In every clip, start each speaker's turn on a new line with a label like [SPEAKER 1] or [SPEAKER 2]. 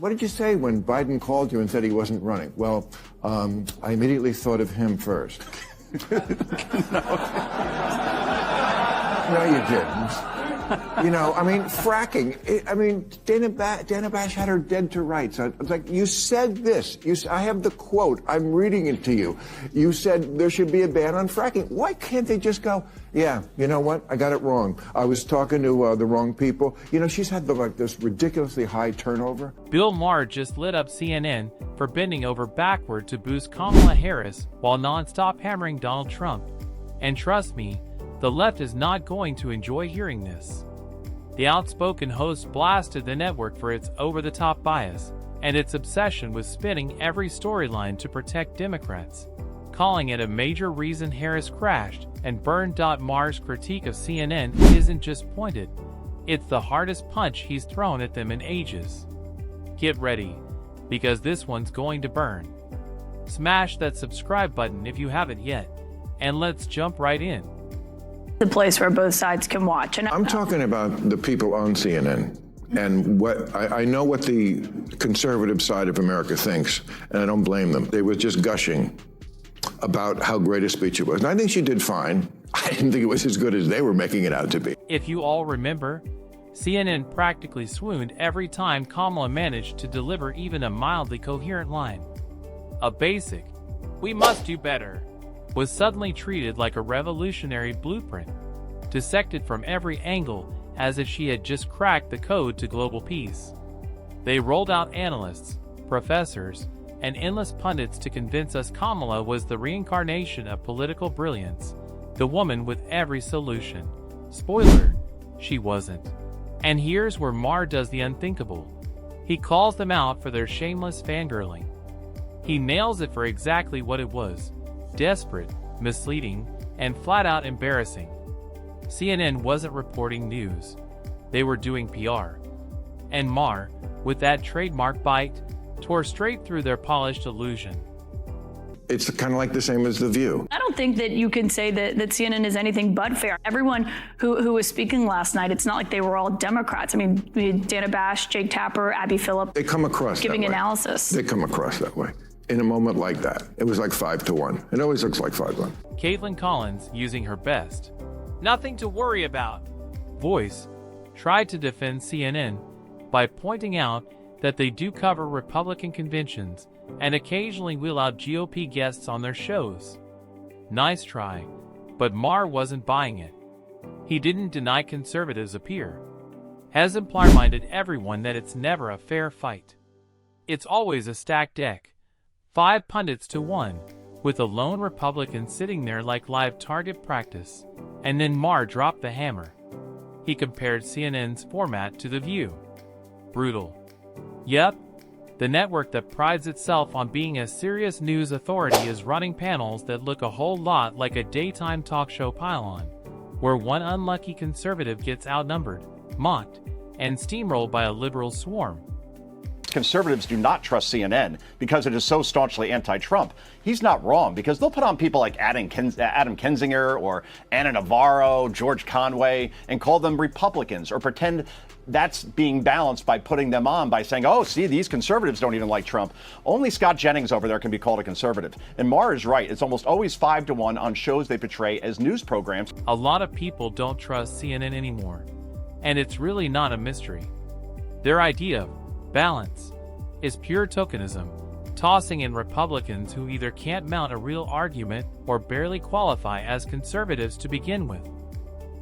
[SPEAKER 1] what did you say when Biden called you and said he wasn't running? Well, I immediately thought of him first. No, you didn't. You know, I mean, fracking. Dana Bash had her dead to rights. It's like, you said this. I have the quote. I'm reading it to you. You said there should be a ban on fracking. Why can't they just go, yeah, you know what? I got it wrong. I was talking to the wrong people. You know, she's had this ridiculously high turnover.
[SPEAKER 2] Bill Maher just lit up CNN for bending over backward to boost Kamala Harris while nonstop hammering Donald Trump. And trust me, the left is not going to enjoy hearing this. The outspoken host blasted the network for its over-the-top bias and its obsession with spinning every storyline to protect Democrats, calling it a major reason Harris crashed and burned. Maher's critique of CNN isn't just pointed, it's the hardest punch he's thrown at them in ages. Get ready, because this one's going to burn. Smash that subscribe button if you haven't yet, and let's jump right in.
[SPEAKER 3] The place where both sides can watch. And
[SPEAKER 1] I'm talking about the people on CNN. And what I know what the conservative side of America thinks, and I don't blame them. They were just gushing about how great a speech it was. And I think she did fine. I didn't think it was as good as they were making it out to be.
[SPEAKER 2] If you all remember, CNN practically swooned every time Kamala managed to deliver even a mildly coherent line. A basic, "we must do better," was suddenly treated like a revolutionary blueprint, dissected from every angle as if she had just cracked the code to global peace. They rolled out analysts, professors, and endless pundits to convince us Kamala was the reincarnation of political brilliance, the woman with every solution. Spoiler, she wasn't. And here's where Maher does the unthinkable. He calls them out for their shameless fangirling. He nails it for exactly what it was: desperate, misleading, and flat-out embarrassing. CNN wasn't reporting news. They were doing PR. And Maher, with that trademark bite, tore straight through their polished illusion.
[SPEAKER 1] It's kind of like the same as The View.
[SPEAKER 3] I don't think that you can say that CNN is anything but fair. Everyone who was speaking last night, it's not like they were all Democrats. I mean, we had Dana Bash, Jake Tapper, Abby Phillip.
[SPEAKER 1] They come across
[SPEAKER 3] giving
[SPEAKER 1] that way.
[SPEAKER 3] Analysis.
[SPEAKER 1] They come across that way. In a moment like that, it was like 5-1. It always looks like 5-1.
[SPEAKER 2] Caitlin Collins, using her best "nothing to worry about" voice, tried to defend CNN by pointing out that they do cover Republican conventions and occasionally wheel out GOP guests on their shows. Nice try, but Maher wasn't buying it. He didn't deny conservatives appear. Exemplar reminded everyone that it's never a fair fight. It's always a stacked deck. 5 pundits to 1, with a lone Republican sitting there like live target practice. And then Maher dropped the hammer. He compared CNN's format to The View. Brutal. Yep, the network that prides itself on being a serious news authority is running panels that look a whole lot like a daytime talk show pylon, where one unlucky conservative gets outnumbered, mocked, and steamrolled by a liberal swarm.
[SPEAKER 4] Conservatives do not trust CNN because it is so staunchly anti-Trump. He's not wrong, because they'll put on people like Adam Kinzinger or Anna Navarro, George Conway, and call them Republicans, or pretend that's being balanced by putting them on by saying, oh, see, these conservatives don't even like Trump. Only Scott Jennings over there can be called a conservative. And Maher is right. It's almost always 5-1 on shows they portray as news programs.
[SPEAKER 2] A lot of people don't trust CNN anymore, and it's really not a mystery. Their idea of balance is pure tokenism, tossing in Republicans who either can't mount a real argument or barely qualify as conservatives to begin with.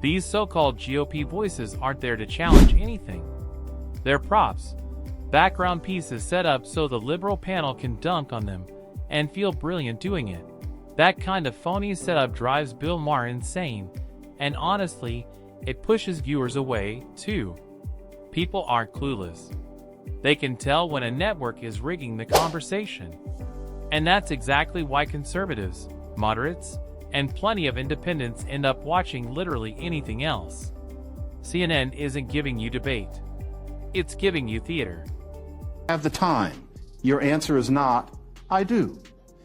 [SPEAKER 2] These so-called GOP voices aren't there to challenge anything. They're props, background pieces set up so the liberal panel can dunk on them and feel brilliant doing it. That kind of phony setup drives Bill Maher insane, and honestly, it pushes viewers away, too. People aren't clueless. They can tell when a network is rigging the conversation. And that's exactly why conservatives, moderates, and plenty of independents end up watching literally anything else. CNN isn't giving you debate. It's giving you theater.
[SPEAKER 5] Have the time. Your answer is not, I do.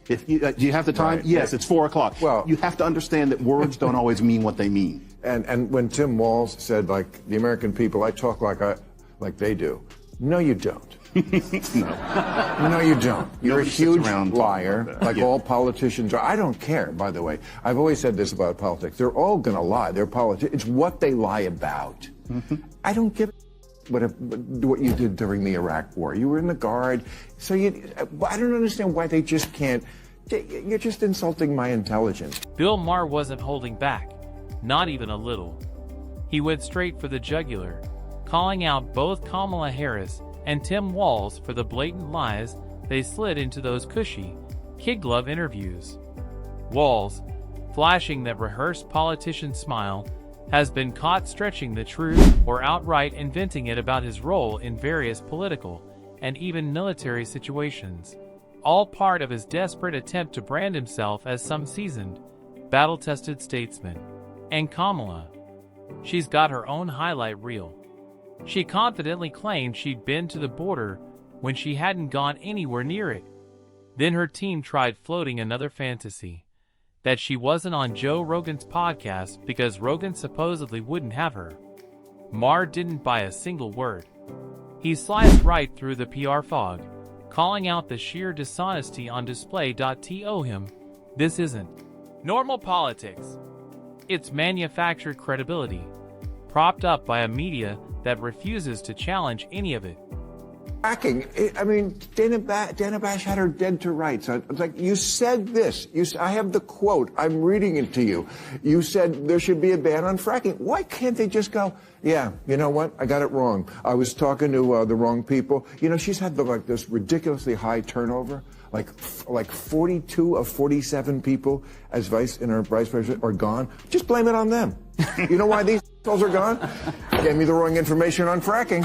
[SPEAKER 5] If you, do you have the time?
[SPEAKER 1] Right.
[SPEAKER 5] Yes, it's 4 o'clock.
[SPEAKER 1] Well,
[SPEAKER 5] you have to understand that words don't always mean what they mean.
[SPEAKER 1] And when Tim Walz said, like, the American people, I talk like they do. No, you don't. No, you don't. You're a
[SPEAKER 5] Nobody sits
[SPEAKER 1] huge
[SPEAKER 5] around talking
[SPEAKER 1] liar,
[SPEAKER 5] about that.
[SPEAKER 1] like all politicians are. I don't care, by the way. I've always said this about politics. They're all going to lie. They're politics. It's what they lie about. I don't give a what you did during the Iraq War. You were in the Guard. So I don't understand why they just can't. You're just insulting my intelligence.
[SPEAKER 2] Bill Maher wasn't holding back, not even a little. He went straight for the jugular, calling out both Kamala Harris and Tim Walz for the blatant lies they slid into those cushy, kid-glove interviews. Walz, flashing that rehearsed politician smile, has been caught stretching the truth or outright inventing it about his role in various political and even military situations, all part of his desperate attempt to brand himself as some seasoned, battle-tested statesman. And Kamala, she's got her own highlight reel. She confidently claimed she'd been to the border when she hadn't gone anywhere near it. Then her team tried floating another fantasy, that she wasn't on Joe Rogan's podcast because Rogan supposedly wouldn't have her. Maher didn't buy a single word. He sliced right through the PR fog, calling out the sheer dishonesty on display. To him, this isn't normal politics. It's manufactured credibility, propped up by a media that refuses to challenge any of it.
[SPEAKER 1] I mean, Dana Bash had her dead to rights. It's like, you said this. I have the quote. I'm reading it to you. You said there should be a ban on fracking. Why can't they just go, yeah, you know what? I got it wrong. I was talking to the wrong people. You know, she's had this ridiculously high turnover. Like 42 of 47 people as vice president are gone. Just blame it on them. You know why these assholes are gone? Gave me the wrong information on fracking.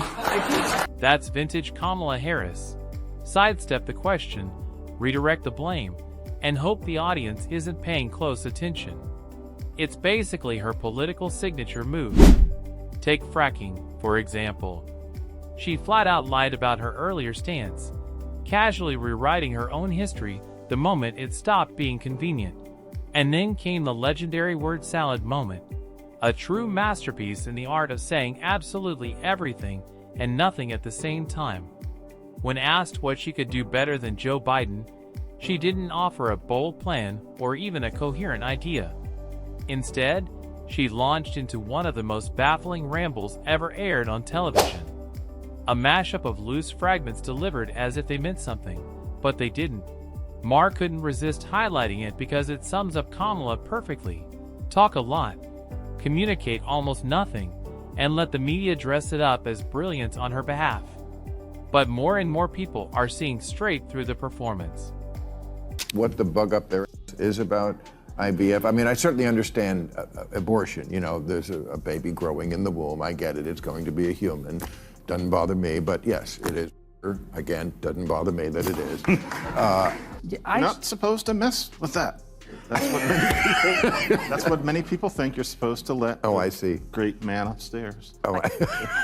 [SPEAKER 2] That's vintage Kamala Harris. Sidestep the question, redirect the blame, and hope the audience isn't paying close attention. It's basically her political signature move. Take fracking, for example. She flat out lied about her earlier stance, casually rewriting her own history the moment it stopped being convenient. And then came the legendary word salad moment, a true masterpiece in the art of saying absolutely everything and nothing at the same time. When asked what she could do better than Joe Biden, she didn't offer a bold plan or even a coherent idea. Instead, she launched into one of the most baffling rambles ever aired on television. A mashup of loose fragments delivered as if they meant something, but they didn't. Maher couldn't resist highlighting it because it sums up Kamala perfectly. Talk a lot, communicate almost nothing, and let the media dress it up as brilliance on her behalf. But more and more people are seeing straight through the performance.
[SPEAKER 1] What the bug up there is about IVF. I mean, I certainly understand abortion. You know, there's a baby growing in the womb. I get it. It's going to be a human. Doesn't bother me, but yes, it is. Again, doesn't bother me that it is.
[SPEAKER 5] You're not supposed to mess with that. That's what many people think. You're supposed to let.
[SPEAKER 1] Oh, I see.
[SPEAKER 5] Great man upstairs.
[SPEAKER 1] Oh,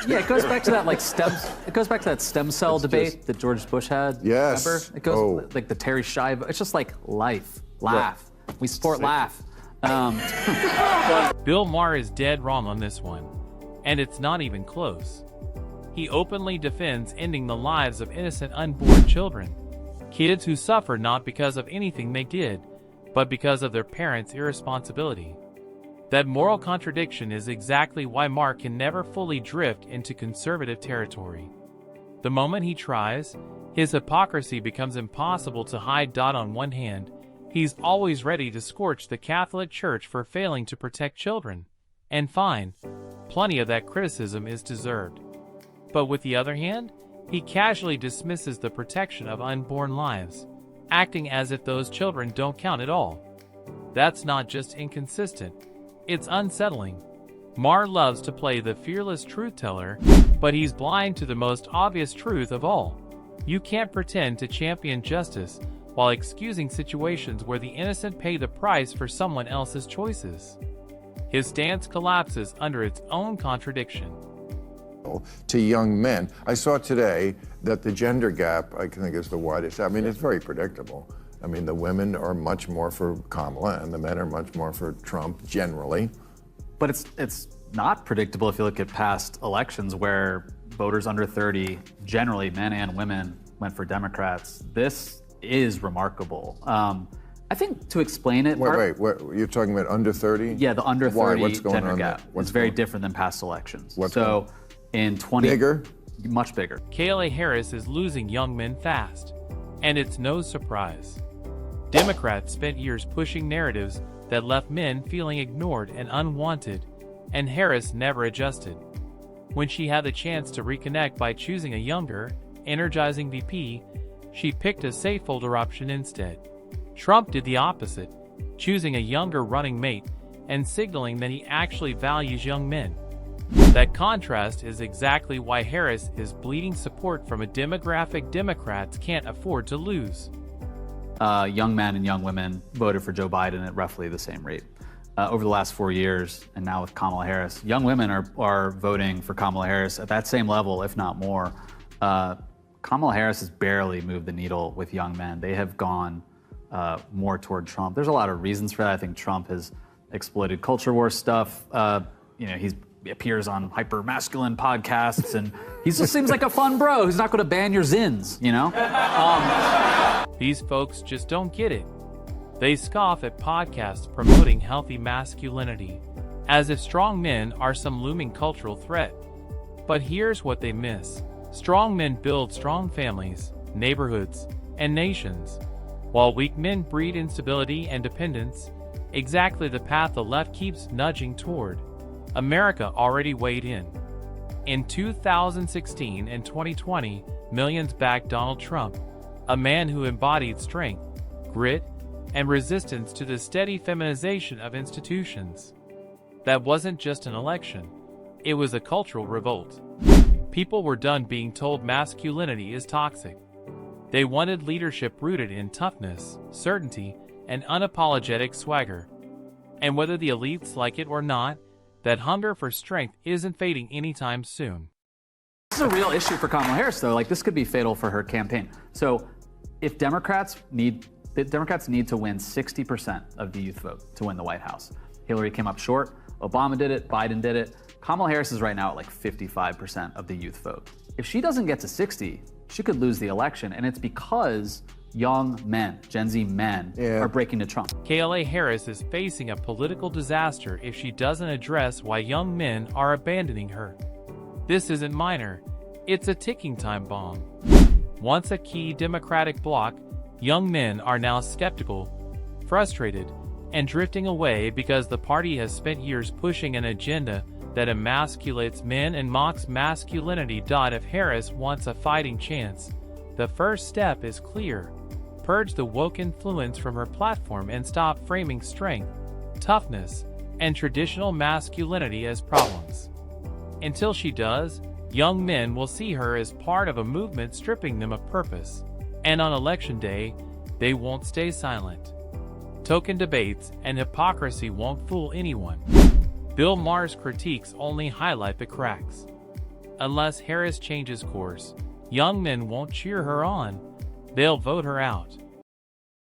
[SPEAKER 6] yeah, it goes back to that It goes back to that stem cell debate that George Bush had.
[SPEAKER 1] Yes.
[SPEAKER 6] Remember? It goes like the Terry Schiavo. It's just like life, laugh. Right. We support laugh.
[SPEAKER 2] Bill Maher is dead wrong on this one, and it's not even close. He openly defends ending the lives of innocent unborn children, kids who suffer not because of anything they did, but because of their parents' irresponsibility. That moral contradiction is exactly why Maher can never fully drift into conservative territory. The moment he tries, his hypocrisy becomes impossible to hide. On one hand, he's always ready to scorch the Catholic Church for failing to protect children. And fine, plenty of that criticism is deserved. But with the other hand, he casually dismisses the protection of unborn lives, acting as if those children don't count at all. That's not just inconsistent, it's unsettling. Maher loves to play the fearless truth-teller, but he's blind to the most obvious truth of all. You can't pretend to champion justice while excusing situations where the innocent pay the price for someone else's choices. His stance collapses under its own contradiction.
[SPEAKER 1] To young men. I saw today that the gender gap, I think, is the widest. I mean, it's very predictable. I mean, the women are much more for Kamala and the men are much more for Trump generally.
[SPEAKER 6] But it's not predictable if you look at past elections where voters under 30, generally men and women, went for Democrats. This is remarkable. I think to explain it...
[SPEAKER 1] Wait, you're talking about under 30?
[SPEAKER 6] Yeah, the under 30
[SPEAKER 1] What's going
[SPEAKER 6] gender
[SPEAKER 1] on
[SPEAKER 6] gap.
[SPEAKER 1] there?
[SPEAKER 6] It's very different than past elections.
[SPEAKER 1] So
[SPEAKER 6] in 20...
[SPEAKER 1] Bigger?
[SPEAKER 6] Much bigger.
[SPEAKER 2] Kamala Harris is losing young men fast, and it's no surprise. Democrats spent years pushing narratives that left men feeling ignored and unwanted, and Harris never adjusted. When she had the chance to reconnect by choosing a younger, energizing VP, she picked a safe older option instead. Trump did the opposite, choosing a younger running mate and signaling that he actually values young men. That contrast is exactly why Harris is bleeding support from a demographic Democrats can't afford to lose.
[SPEAKER 6] Young men and young women voted for Joe Biden at roughly the same rate. Over the last 4 years, and now with Kamala Harris, young women are voting for Kamala Harris at that same level, if not more. Kamala Harris has barely moved the needle with young men. They have gone more toward Trump. There's a lot of reasons for that. I think Trump has exploited culture war stuff. He appears on hyper-masculine podcasts, and he just seems like a fun bro who's not going to ban your zins, you know?
[SPEAKER 2] These folks just don't get it. They scoff at podcasts promoting healthy masculinity, as if strong men are some looming cultural threat. But here's what they miss. Strong men build strong families, neighborhoods, and nations, while weak men breed instability and dependence, exactly the path the left keeps nudging toward. America already weighed in. In 2016 and 2020, millions backed Donald Trump, a man who embodied strength, grit, and resistance to the steady feminization of institutions. That wasn't just an election, it was a cultural revolt. People were done being told masculinity is toxic. They wanted leadership rooted in toughness, certainty, and unapologetic swagger. And whether the elites like it or not, that hunger for strength isn't fading anytime soon.
[SPEAKER 6] This is a real issue for Kamala Harris, though. Like, this could be fatal for her campaign. So if Democrats need to win 60% of the youth vote to win the White House. Hillary came up short. Obama did it. Biden did it. Kamala Harris is right now at like 55% of the youth vote. If she doesn't get to 60, she could lose the election. And it's because young men, Gen Z men, are breaking to Trump.
[SPEAKER 2] Kamala Harris is facing a political disaster if she doesn't address why young men are abandoning her. This isn't minor. It's a ticking time bomb. Once a key Democratic bloc, young men are now skeptical, frustrated, and drifting away because the party has spent years pushing an agenda that emasculates men and mocks masculinity. If Harris wants a fighting chance, the first step is clear. Purge the woke influence from her platform and stop framing strength, toughness, and traditional masculinity as problems. Until she does, young men will see her as part of a movement stripping them of purpose. And on election day, they won't stay silent. Token debates and hypocrisy won't fool anyone. Bill Maher's critiques only highlight the cracks. Unless Harris changes course, young men won't cheer her on. They'll vote her out.